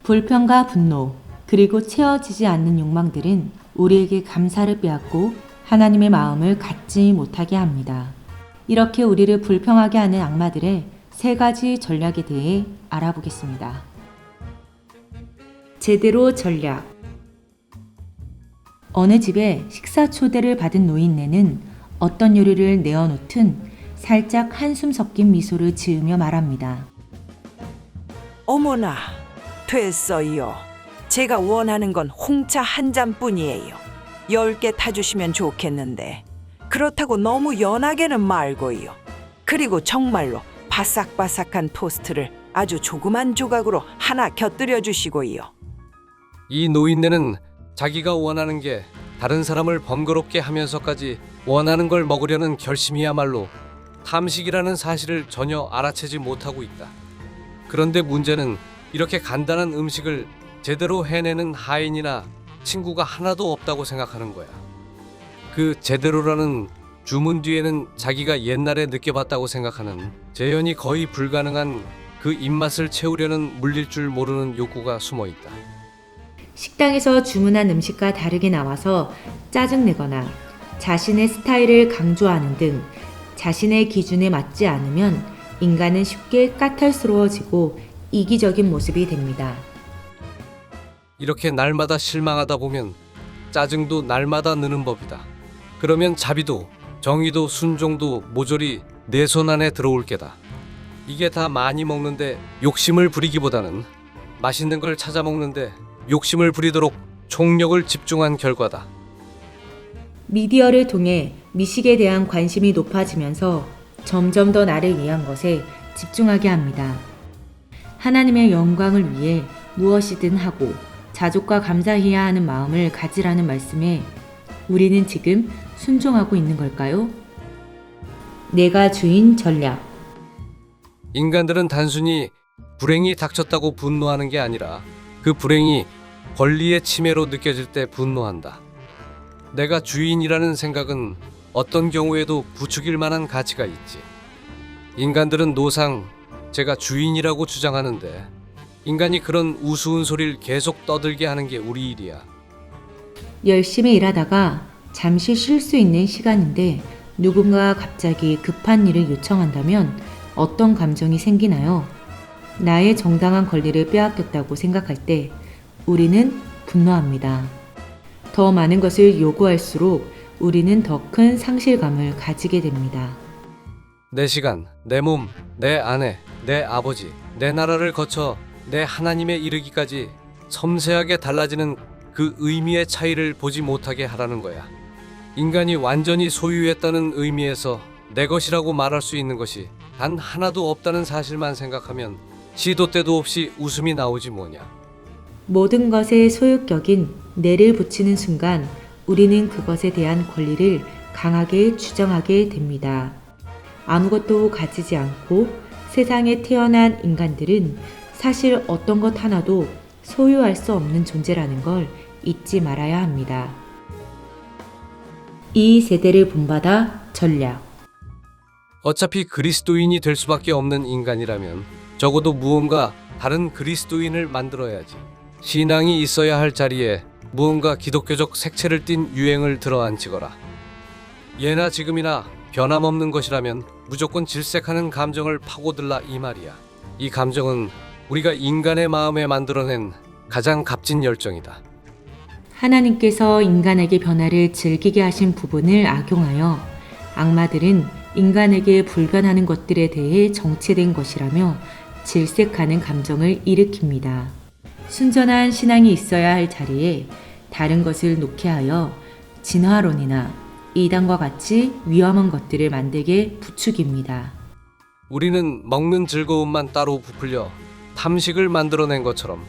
불평과 분노, 그리고 채워지지 않는 욕망들은 우리에게 감사를 빼앗고 하나님의 마음을 갖지 못하게 합니다. 이렇게 우리를 불평하게 하는 악마들의 세 가지 전략에 대해 알아보겠습니다. 제대로 전략. 어느 집에 식사 초대를 받은 노인네는 어떤 요리를 내어놓든 살짝 한숨 섞인 미소를 지으며 말합니다. 어머나, 됐어요. 제가 원하는 건 홍차 한 잔뿐이에요. 10개 타주시면 좋겠는데 그렇다고 너무 연하게는 말고요. 그리고 정말로 바삭바삭한 토스트를 아주 조그만 조각으로 하나 곁들여 주시고요. 이 노인네는 자기가 원하는 게 다른 사람을 번거롭게 하면서까지 원하는 걸 먹으려는 결심이야말로 탐식이라는 사실을 전혀 알아채지 못하고 있다. 그런데 문제는 이렇게 간단한 음식을 제대로 해내는 하인이나 친구가 하나도 없다고 생각하는 거야. 그 제대로라는 주문 뒤에는 자기가 옛날에 느껴봤다고 생각하는 재현이 거의 불가능한 그 입맛을 채우려는 물릴 줄 모르는 욕구가 숨어 있다. 식당에서 주문한 음식과 다르게 나와서 짜증내거나 자신의 스타일을 강조하는 등 자신의 기준에 맞지 않으면 인간은 쉽게 까탈스러워지고 이기적인 모습이 됩니다. 이렇게 날마다 실망하다 보면 짜증도 날마다 느는 법이다. 그러면 자비도 정의도 순종도 모조리 내 손 안에 들어올 게다. 이게 다 많이 먹는데 욕심을 부리기보다는 맛있는 걸 찾아 먹는데 욕심을 부리도록 총력을 집중한 결과다. 미디어를 통해 미식에 대한 관심이 높아지면서 점점 더 나를 위한 것에 집중하게 합니다. 하나님의 영광을 위해 무엇이든 하고 자족과 감사해야 하는 마음을 가지라는 말씀에 우리는 지금 순종하고 있는 걸까요? 내가 주인 전략. 인간들은 단순히 불행이 닥쳤다고 분노하는 게 아니라 그 불행이 권리의 침해로 느껴질 때 분노한다. 내가 주인이라는 생각은 어떤 경우에도 부추길 만한 가치가 있지. 인간들은 노상 제가 주인이라고 주장하는데 인간이 그런 우스운 소리를 계속 떠들게 하는 게 우리 일이야. 열심히 일하다가 잠시 쉴 수 있는 시간인데 누군가 갑자기 급한 일을 요청한다면 어떤 감정이 생기나요? 나의 정당한 권리를 빼앗겼다고 생각할 때 우리는 분노합니다. 더 많은 것을 요구할수록 우리는 더 큰 상실감을 가지게 됩니다. 내 시간, 내 몸, 내 아내, 내 아버지, 내 나라를 거쳐 내 하나님에 이르기까지 섬세하게 달라지는 그 의미의 차이를 보지 못하게 하라는 거야. 인간이 완전히 소유했다는 의미에서 내 것이라고 말할 수 있는 것이 단 하나도 없다는 사실만 생각하면 시도 때도 없이 웃음이 나오지 뭐냐. 모든 것에 소유격인 내를 붙이는 순간 우리는 그것에 대한 권리를 강하게 주장하게 됩니다. 아무것도 가지지 않고 세상에 태어난 인간들은 사실 어떤 것 하나도 소유할 수 없는 존재라는 걸 잊지 말아야 합니다. 이 세대를 본받아 전략. 어차피 그리스도인이 될 수밖에 없는 인간이라면 적어도 무언가 다른 그리스도인을 만들어야지. 신앙이 있어야 할 자리에 무언가 기독교적 색채를 띤 유행을 들어앉히거라. 예나 지금이나 변함없는 것이라면 무조건 질색하는 감정을 파고들라 이 말이야. 이 감정은 우리가 인간의 마음에 만들어낸 가장 값진 열정이다. 하나님께서 인간에게 변화를 즐기게 하신 부분을 악용하여 악마들은 인간에게 불변하는 것들에 대해 정체된 것이라며 질색하는 감정을 일으킵니다. 순전한 신앙이 있어야 할 자리에 다른 것을 놓게 하여 진화론이나 이단과 같이 위험한 것들을 만들게 부추깁니다. 우리는 먹는 즐거움만 따로 부풀려 탐식을 만들어낸 것처럼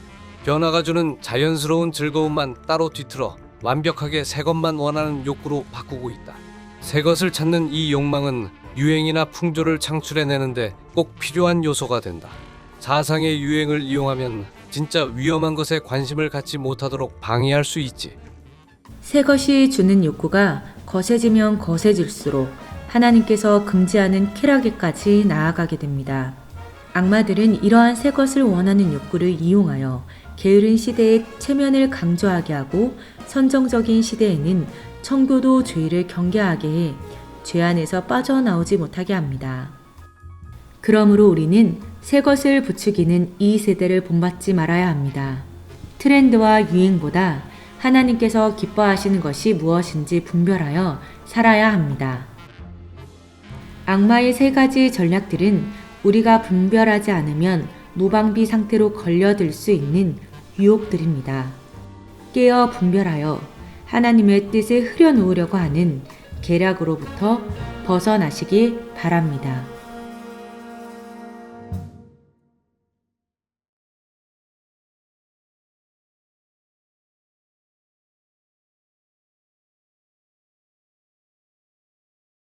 변화가 주는 자연스러운 즐거움만 따로 뒤틀어 완벽하게 새 것만 원하는 욕구로 바꾸고 있다. 새 것을 찾는 이 욕망은 유행이나 풍조를 창출해내는데 꼭 필요한 요소가 된다. 사상의 유행을 이용하면 진짜 위험한 것에 관심을 갖지 못하도록 방해할 수 있지. 새 것이 주는 욕구가 거세지면 거세질수록 하나님께서 금지하는 쾌락에까지 나아가게 됩니다. 악마들은 이러한 새 것을 원하는 욕구를 이용하여 게으른 시대에 체면을 강조하게 하고 선정적인 시대에는 청교도 죄를 경계하게 해 죄 안에서 빠져나오지 못하게 합니다. 그러므로 우리는 새 것을 부추기는 이 세대를 본받지 말아야 합니다. 트렌드와 유행보다 하나님께서 기뻐하시는 것이 무엇인지 분별하여 살아야 합니다. 악마의 세 가지 전략들은 우리가 분별하지 않으면 무방비 상태로 걸려들 수 있는 유혹들입니다. 깨어 분별하여 하나님의 뜻을 흐려놓으려고 하는 계략으로부터 벗어나시길 바랍니다.